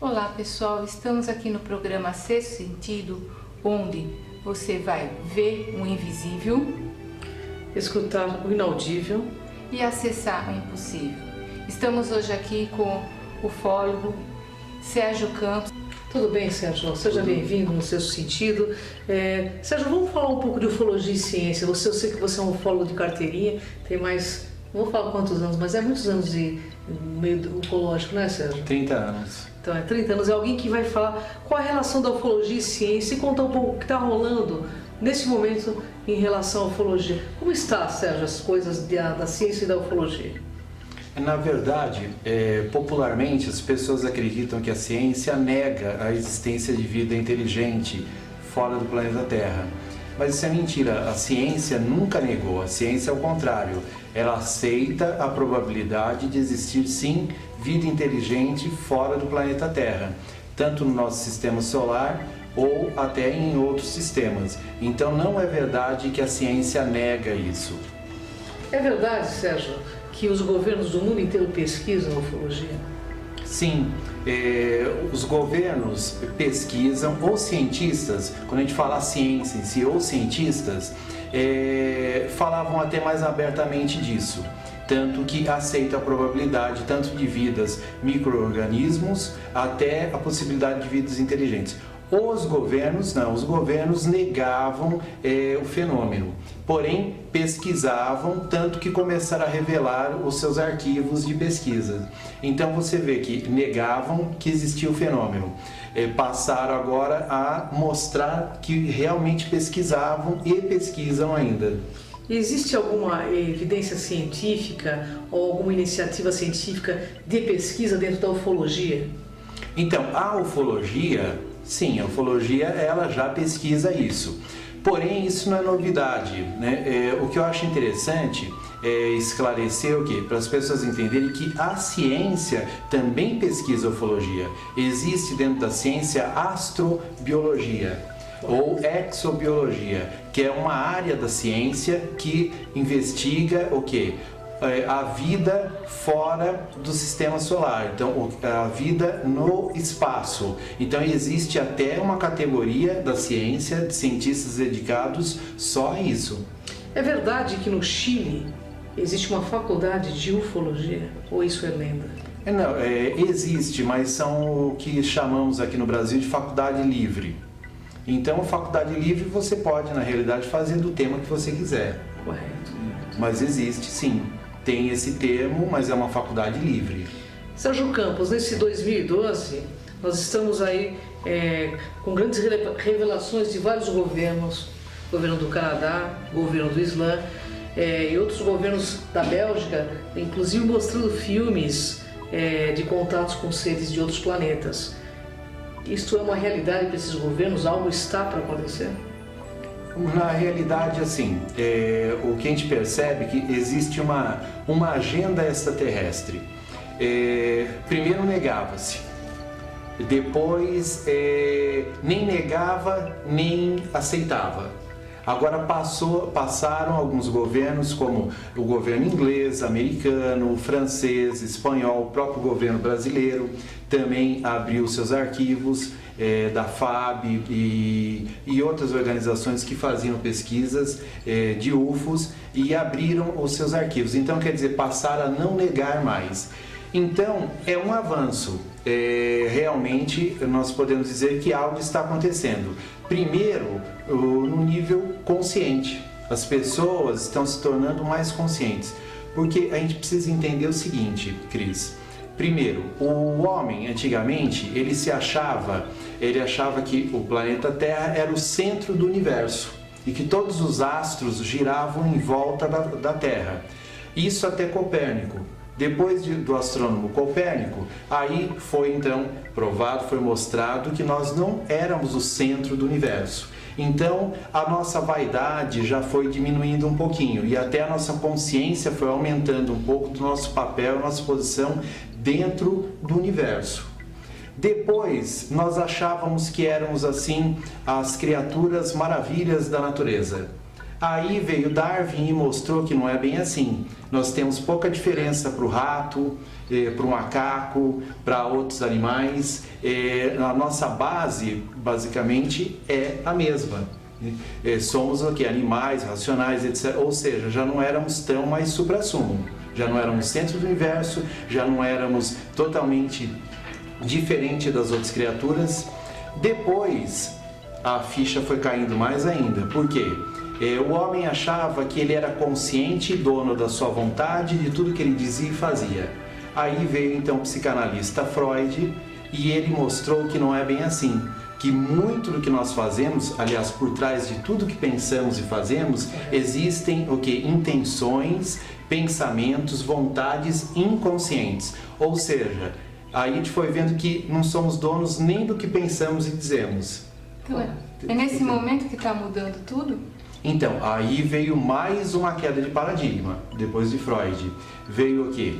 Olá pessoal, estamos aqui no programa Sexto Sentido, onde você vai ver o invisível, escutar o inaudível e acessar o impossível. Estamos hoje aqui com o ufólogo Sérgio Campos. Tudo bem, Sérgio? Seja bem-vindo no Sexto Sentido. Sérgio, vamos falar um pouco de ufologia e ciência. Eu sei que você é um ufólogo de carteirinha, tem mais, não vou falar quantos anos, mas é muitos anos de meio ufológico, né, Sérgio? 30 anos. Então, 30 anos. É alguém que vai falar qual a relação da ufologia e ciência e contar um pouco o que está rolando nesse momento em relação à ufologia. Como está, Sérgio, as coisas da ciência e da ufologia? Na verdade, popularmente as pessoas acreditam que a ciência nega a existência de vida inteligente fora do planeta Terra. Mas isso é mentira, a ciência nunca negou, a ciência é o contrário. Ela aceita a probabilidade de existir sim vida inteligente fora do planeta Terra, tanto no nosso sistema solar ou até em outros sistemas. Então não é verdade que a ciência nega isso. É verdade, Sérgio, que os governos do mundo inteiro pesquisam ufologia? Sim, os governos pesquisam, ou cientistas, quando a gente fala ciência em si, ou cientistas, falavam até mais abertamente disso. Tanto que aceita a probabilidade tanto de vidas micro-organismos até a possibilidade de vidas inteligentes. Os governos não, os governos negavam o fenômeno, porém pesquisavam, tanto que começaram a revelar os seus arquivos de pesquisa. Então você vê que negavam que existia o fenômeno, passaram agora a mostrar que realmente pesquisavam e pesquisam ainda. Existe alguma evidência científica ou alguma iniciativa científica de pesquisa dentro da ufologia? Então, a ufologia, sim, a ufologia ela já pesquisa isso. Porém, isso não é novidade, né? O que eu acho interessante é esclarecer o quê? Para as pessoas entenderem que a ciência também pesquisa a ufologia. Existe dentro da ciência astrobiologia ou exobiologia, que é uma área da ciência que investiga o quê? A vida fora do sistema solar, então a vida no espaço. Então existe até uma categoria da ciência de cientistas dedicados só a isso. É verdade que no Chile existe uma faculdade de ufologia ou isso é lenda? Não, existe, mas são o que chamamos aqui no Brasil de faculdade livre. Então a faculdade livre você pode na realidade fazer do tema que você quiser. Correto. Mas existe sim. Tem esse termo, mas é uma faculdade livre. Sérgio Campos, nesse 2012, nós estamos aí com grandes revelações de vários governos, governo do Canadá, governo do Islã e outros governos da Bélgica, inclusive mostrando filmes de contatos com seres de outros planetas. Isto é uma realidade para esses governos? Algo está para acontecer? Na realidade, assim, o que a gente percebe é que existe uma agenda extraterrestre. Primeiro negava-se, depois nem negava nem aceitava. Agora passaram alguns governos, como o governo inglês, americano, francês, espanhol, o próprio governo brasileiro também abriu seus arquivos, da FAB e outras organizações que faziam pesquisas de UFOs e abriram os seus arquivos. Então, quer dizer, passaram a não negar mais. Então, é um avanço. Realmente, nós podemos dizer que algo está acontecendo. Primeiro, no nível consciente. As pessoas estão se tornando mais conscientes. Porque a gente precisa entender o seguinte, Cris. Primeiro, o homem, antigamente, ele achava que o planeta Terra era o centro do universo e que todos os astros giravam em volta da Terra. Isso até Copérnico. Depois do astrônomo Copérnico, aí foi então provado, foi mostrado que nós não éramos o centro do universo. Então a nossa vaidade já foi diminuindo um pouquinho e até a nossa consciência foi aumentando um pouco do nosso papel, nossa posição dentro do universo. Depois nós achávamos que éramos assim as criaturas maravilhas da natureza. Aí veio Darwin e mostrou que não é bem assim. Nós temos pouca diferença para o rato, para o macaco, para outros animais. A nossa base, basicamente, é a mesma. Somos o quê? Animais, racionais, etc. Ou seja, já não éramos tão mais supra-sumo. Já não éramos centro do universo, já não éramos totalmente diferente das outras criaturas. Depois, a ficha foi caindo mais ainda. Por quê? O homem achava que ele era consciente e dono da sua vontade, de tudo que ele dizia e fazia. Aí veio então o psicanalista Freud e ele mostrou que não é bem assim. Que muito do que nós fazemos, aliás, por trás de tudo que pensamos e fazemos, existem o quê? Intenções, pensamentos, vontades inconscientes. Ou seja, aí a gente foi vendo que não somos donos nem do que pensamos e dizemos. Então, é nesse momento que está mudando tudo? Então, aí veio mais uma queda de paradigma, depois de Freud. Veio o quê?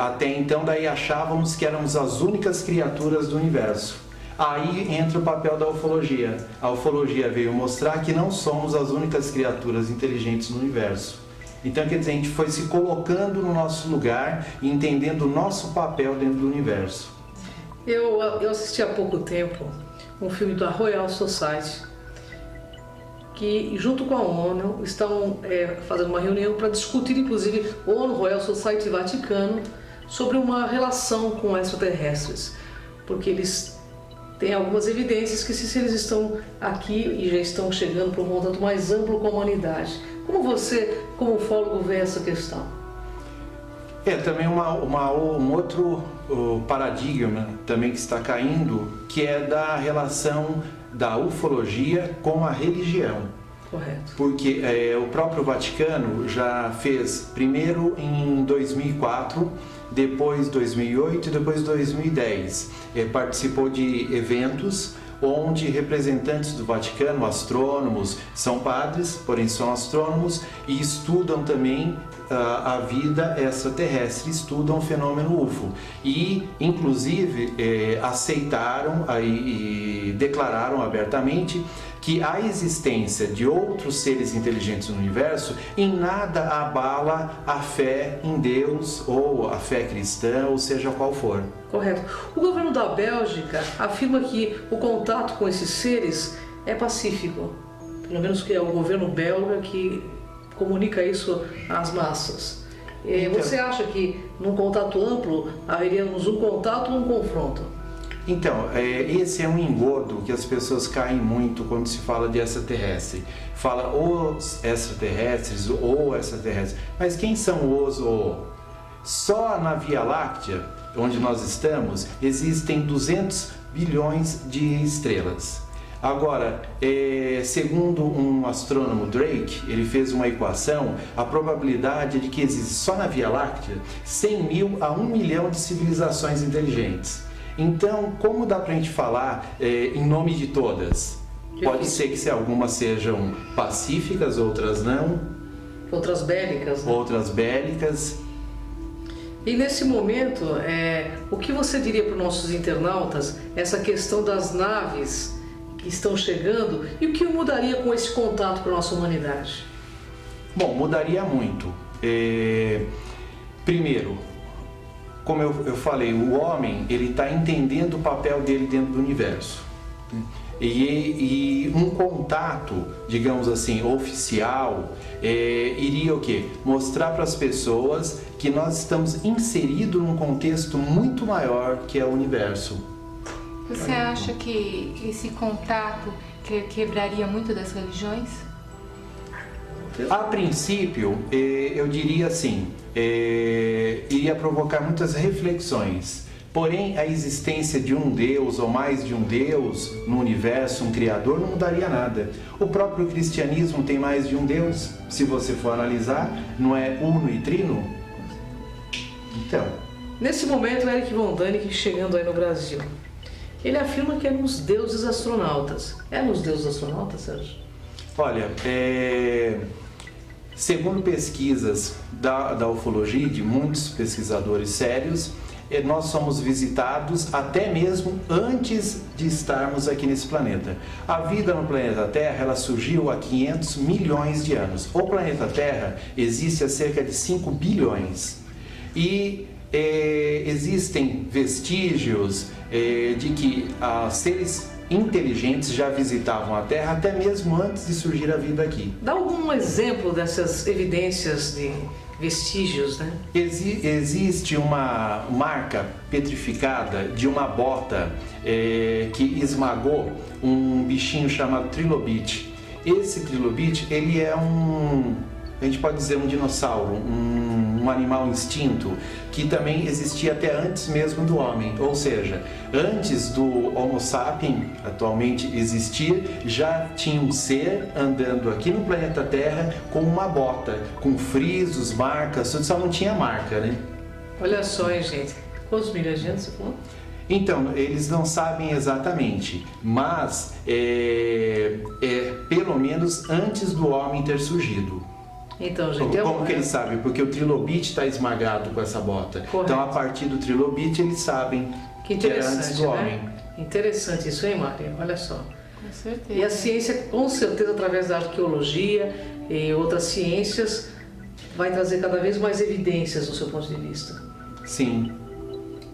Até então, daí achávamos que éramos as únicas criaturas do universo. Aí entra o papel da ufologia. A ufologia veio mostrar que não somos as únicas criaturas inteligentes no universo. Então, quer dizer, a gente foi se colocando no nosso lugar e entendendo o nosso papel dentro do universo. Eu assisti há pouco tempo um filme da Royal Society, que junto com a ONU estão fazendo uma reunião para discutir, inclusive, ONU, Royal Society e Vaticano, sobre uma relação com extraterrestres, porque eles têm algumas evidências que se eles estão aqui e já estão chegando para um contato mais amplo com a humanidade. Como você, como ufólogo, vê essa questão? Também um outro paradigma também que está caindo, que é da relação da ufologia com a religião. Correto. Porque o próprio Vaticano já fez primeiro em 2004, depois 2008 e depois 2010. Participou de eventos onde representantes do Vaticano, astrônomos, são padres, porém são astrônomos e estudam também a vida extraterrestre, estudam o fenômeno UFO e, inclusive, aceitaram e declararam abertamente que a existência de outros seres inteligentes no universo em nada abala a fé em Deus ou a fé cristã, ou seja qual for. Correto. O governo da Bélgica afirma que o contato com esses seres é pacífico. Pelo menos que é o governo belga que comunica isso às massas. Então, você acha que num contato amplo haveríamos um contato ou um confronto? Então, esse é um engodo que as pessoas caem muito quando se fala de extraterrestre. Fala os extraterrestres ou extraterrestres. Mas quem são os ou? Só na Via Láctea, onde nós estamos, existem 200 bilhões de estrelas. Agora, segundo um astrônomo Drake, ele fez uma equação, a probabilidade de que existe só na Via Láctea 100 mil a 1 milhão de civilizações inteligentes. Então, como dá pra gente falar em nome de todas? Pode ser que algumas sejam pacíficas, outras não. Outras bélicas, né? Outras bélicas. E nesse momento, o que você diria para os nossos internautas, essa questão das naves que estão chegando e o que mudaria com esse contato para a nossa humanidade? Bom, mudaria muito. Primeiro, como eu falei, o homem ele está entendendo o papel dele dentro do universo. E um contato, digamos assim, oficial, iria o quê? Mostrar para as pessoas que nós estamos inseridos num contexto muito maior que é o universo. Você acha que esse contato quebraria muito das religiões? A princípio, eu diria assim, iria provocar muitas reflexões. Porém, a existência de um Deus ou mais de um Deus no universo, um Criador, não mudaria nada. O próprio cristianismo tem mais de um Deus, se você for analisar, não é uno e trino? Então... Nesse momento, Eric Von Däniken chegando aí no Brasil, ele afirma que éramos deuses astronautas. Éramos deuses astronautas, Sérgio? Olha, segundo pesquisas da ufologia, de muitos pesquisadores sérios, nós somos visitados até mesmo antes de estarmos aqui nesse planeta. A vida no planeta Terra, ela surgiu há 500 milhões de anos. O planeta Terra existe há cerca de 5 bilhões. E existem vestígios de que seres inteligentes já visitavam a Terra até mesmo antes de surgir a vida aqui. Dá algum exemplo dessas evidências de vestígios, né? Existe uma marca petrificada de uma bota que esmagou um bichinho chamado trilobite. Esse trilobite, ele é a gente pode dizer um dinossauro, um animal extinto, que também existia até antes mesmo do homem. Ou seja, antes do Homo sapiens atualmente existir, já tinha um ser andando aqui no planeta Terra com uma bota, com frisos, marcas, tudo, só não tinha marca, né? Olha só, hein, gente. Quantos milhões de anos você falou? Então, eles não sabem exatamente, mas pelo menos antes do homem ter surgido. Então, gente, como que eles sabem? Porque o trilobite está esmagado com essa bota. Correto. Então, a partir do trilobite, eles sabem que era antes do homem. Interessante isso, hein, Maria? Olha só. Com certeza. E a ciência, com certeza, através da arqueologia e outras ciências, vai trazer cada vez mais evidências do seu ponto de vista. Sim.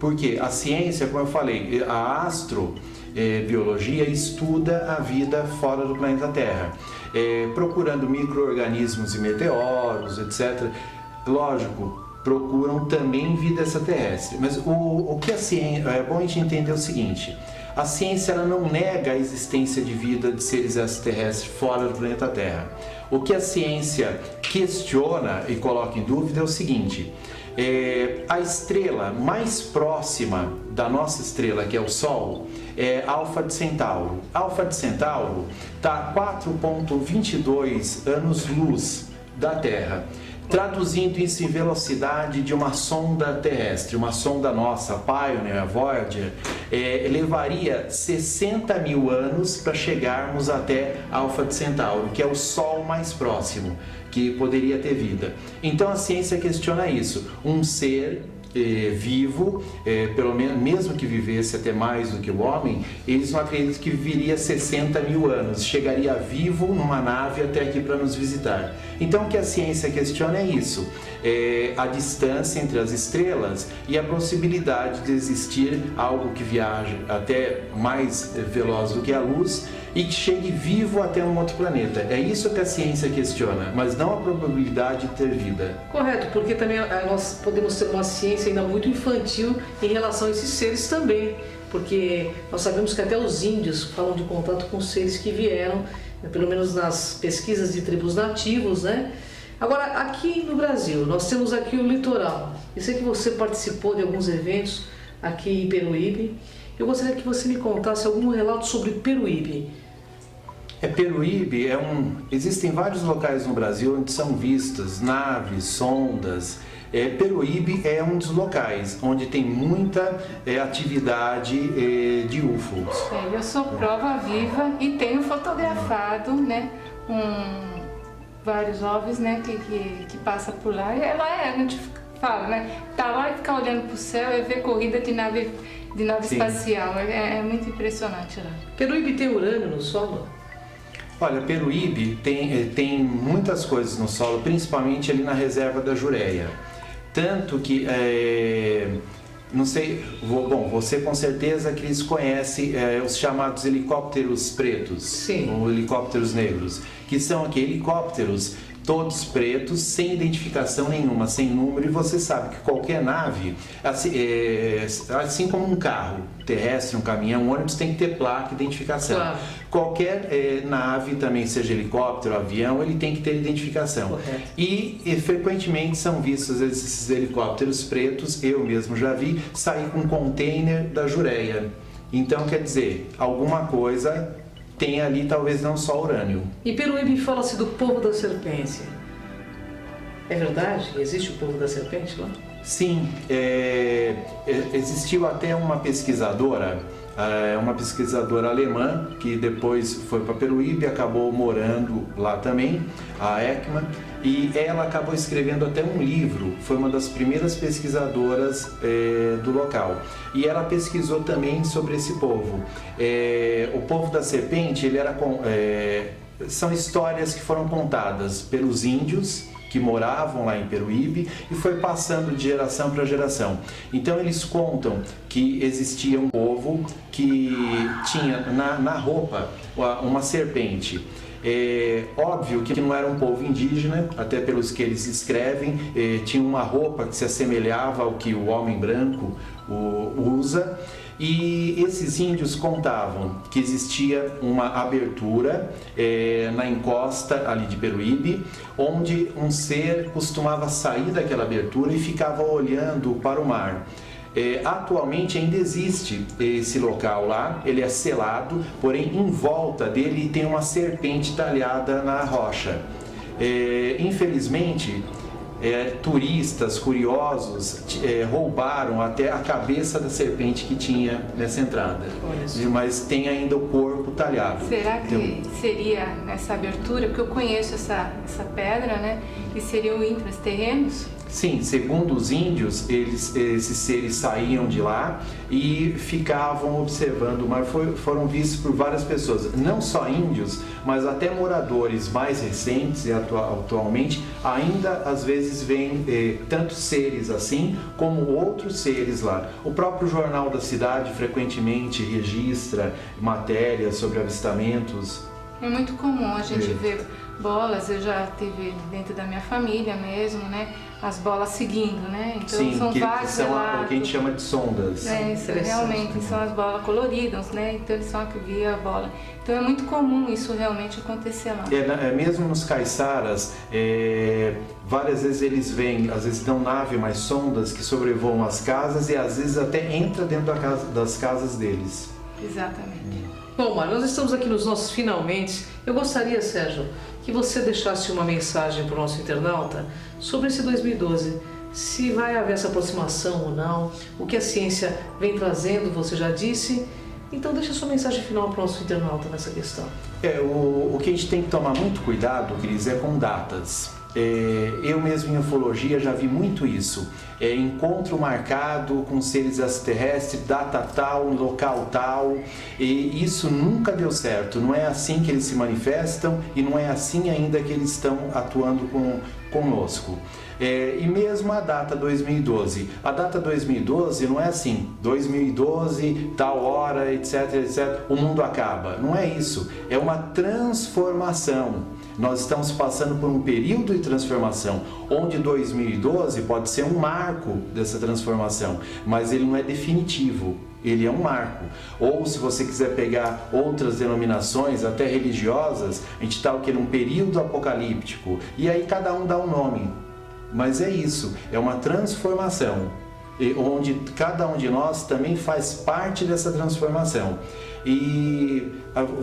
Porque a ciência, como eu falei, a astrobiologia estuda a vida fora do planeta Terra. Procurando micro-organismos e meteoros, etc. Lógico, procuram também vida extraterrestre. Mas o que a ciência... É bom a gente entender o seguinte: a ciência ela não nega a existência de vida de seres extraterrestres fora do planeta Terra. O que a ciência questiona e coloca em dúvida é o seguinte: a estrela mais próxima da nossa estrela, que é o Sol, é Alfa de Centauro. Alfa de Centauro está a 4,22 anos-luz da Terra. Traduzindo isso em velocidade de uma sonda terrestre, uma sonda nossa, Pioneer, Voyager, levaria 60 mil anos para chegarmos até Alfa de Centauro, que é o Sol mais próximo que poderia ter vida. Então a ciência questiona isso. Um ser vivo, pelo menos, mesmo que vivesse até mais do que o homem, eles não acreditam que viveria 60 mil anos, chegaria vivo numa nave até aqui para nos visitar. Então o que a ciência questiona é isso, a distância entre as estrelas e a possibilidade de existir algo que viaje até mais veloz do que a luz e que chegue vivo até um outro planeta. É isso que a ciência questiona, mas não a probabilidade de ter vida. Correto, porque também nós podemos ter uma ciência ainda muito infantil em relação a esses seres também, porque nós sabemos que até os índios falam de contato com seres que vieram, pelo menos nas pesquisas de tribos nativos, né? Agora, aqui no Brasil, nós temos aqui o litoral. Eu sei que você participou de alguns eventos aqui em Peruíbe. Eu gostaria que você me contasse algum relato sobre Peruíbe. Peruíbe existem vários locais no Brasil onde são vistas naves, sondas. Peruíbe é um dos locais onde tem muita atividade de UFOs. Eu sou prova viva e tenho fotografado, né, vários OVNIs, né, que passa por lá. A gente fala, né, tá lá e ficar olhando pro céu e ver corrida de nave espacial. É muito impressionante lá. Peruíbe tem urânio no solo? Olha, Peruíbe tem muitas coisas no solo, principalmente ali na reserva da Jureia. Tanto que, não sei, você com certeza que eles conhecem os chamados helicópteros pretos. Sim. Ou helicópteros negros, que são aqui helicópteros todos pretos, sem identificação nenhuma, sem número, e você sabe que qualquer nave, assim como um carro terrestre, um caminhão, um ônibus, tem que ter placa, identificação. Claro. Qualquer nave, também seja helicóptero, avião, ele tem que ter identificação. Correto. E frequentemente são vistos esses helicópteros pretos, eu mesmo já vi, sair com um container da Jureia. Então, quer dizer, alguma coisa tem ali, talvez não só urânio. Em Peruíbe fala-se do povo da serpente. É verdade? Existe o povo da serpente lá? Sim, existiu até uma pesquisadora alemã, que depois foi para Peruíbe e acabou morando lá também, a Ekman. E ela acabou escrevendo até um livro, foi uma das primeiras pesquisadoras do local. E ela pesquisou também sobre esse povo. O povo da serpente, ele era são histórias que foram contadas pelos índios que moravam lá em Peruíbe e foi passando de geração para geração. Então eles contam que existia um povo que tinha na roupa uma serpente. Óbvio que não era um povo indígena, até pelos que eles escrevem, tinha uma roupa que se assemelhava ao que o homem branco usa, e esses índios contavam que existia uma abertura na encosta ali de Peruíbe, onde um ser costumava sair daquela abertura e ficava olhando para o mar. Atualmente ainda existe esse local lá, ele é selado, porém em volta dele tem uma serpente talhada na rocha. Infelizmente, turistas curiosos roubaram até a cabeça da serpente que tinha nessa entrada, mas tem ainda o corpo talhado. Será que seria nessa abertura, porque eu conheço essa pedra, né? E seriam intraterrenos? Sim, segundo os índios, esses seres saíam de lá e ficavam observando o mar. Foram vistos por várias pessoas, não só índios, mas até moradores mais recentes e atualmente ainda às vezes veem tanto seres assim como outros seres lá. O próprio Jornal da Cidade frequentemente registra matérias sobre avistamentos. É muito comum a gente ver bolas, eu já tive dentro da minha família mesmo, né? As bolas seguindo, né? Então sim, são vários o que a gente chama de sondas. Isso, realmente, são as bolas coloridas, né? Então eles são a que guiam a bola. Então é muito comum isso realmente acontecer lá. Mesmo nos caiçaras, várias vezes eles vêm, às vezes não nave, mas sondas que sobrevoam as casas e às vezes até entra dentro das casas deles. Exatamente. Bom, Mário, nós estamos aqui nos nossos finalmente. Eu gostaria, Sérgio, que você deixasse uma mensagem para o nosso internauta sobre esse 2012. Se vai haver essa aproximação ou não, o que a ciência vem trazendo, você já disse. Então deixa a sua mensagem final para o nosso internauta nessa questão. O que a gente tem que tomar muito cuidado, Cris, é com datas. Eu mesmo em ufologia já vi muito isso. Encontro marcado com seres extraterrestres, data tal, local tal, e isso nunca deu certo. Não é assim que eles se manifestam e não é assim ainda que eles estão atuando conosco. E mesmo a data 2012. A data 2012 não é assim, 2012, tal hora, etc, etc, o mundo acaba. Não é isso, é uma transformação. Nós estamos passando por um período de transformação, onde 2012 pode ser um marco dessa transformação, mas ele não é definitivo, ele é um marco. Ou se você quiser pegar outras denominações, até religiosas, a gente está num período apocalíptico, e aí cada um dá um nome, mas é isso, é uma transformação, onde cada um de nós também faz parte dessa transformação. E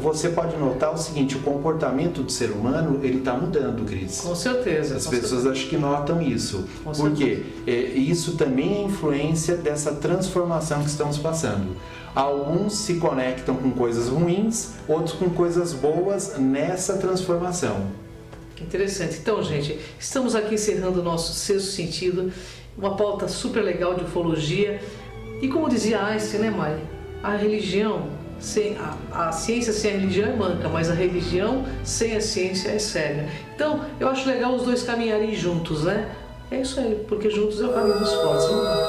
você pode notar o seguinte, o comportamento do ser humano, ele está mudando, Cris. Com certeza. As pessoas acho que notam isso. Por quê? Isso também é influência dessa transformação que estamos passando. Alguns se conectam com coisas ruins, outros com coisas boas nessa transformação. Interessante. Então, gente, estamos aqui encerrando o nosso Sexto Sentido, uma pauta super legal de ufologia. E como dizia Einstein, né, Mari? A religião, a ciência sem a religião é manca, mas a religião sem a ciência é cega. Então, eu acho legal os dois caminharem juntos, né? É isso aí, porque juntos é o caminho dos fortes. Vamos lá.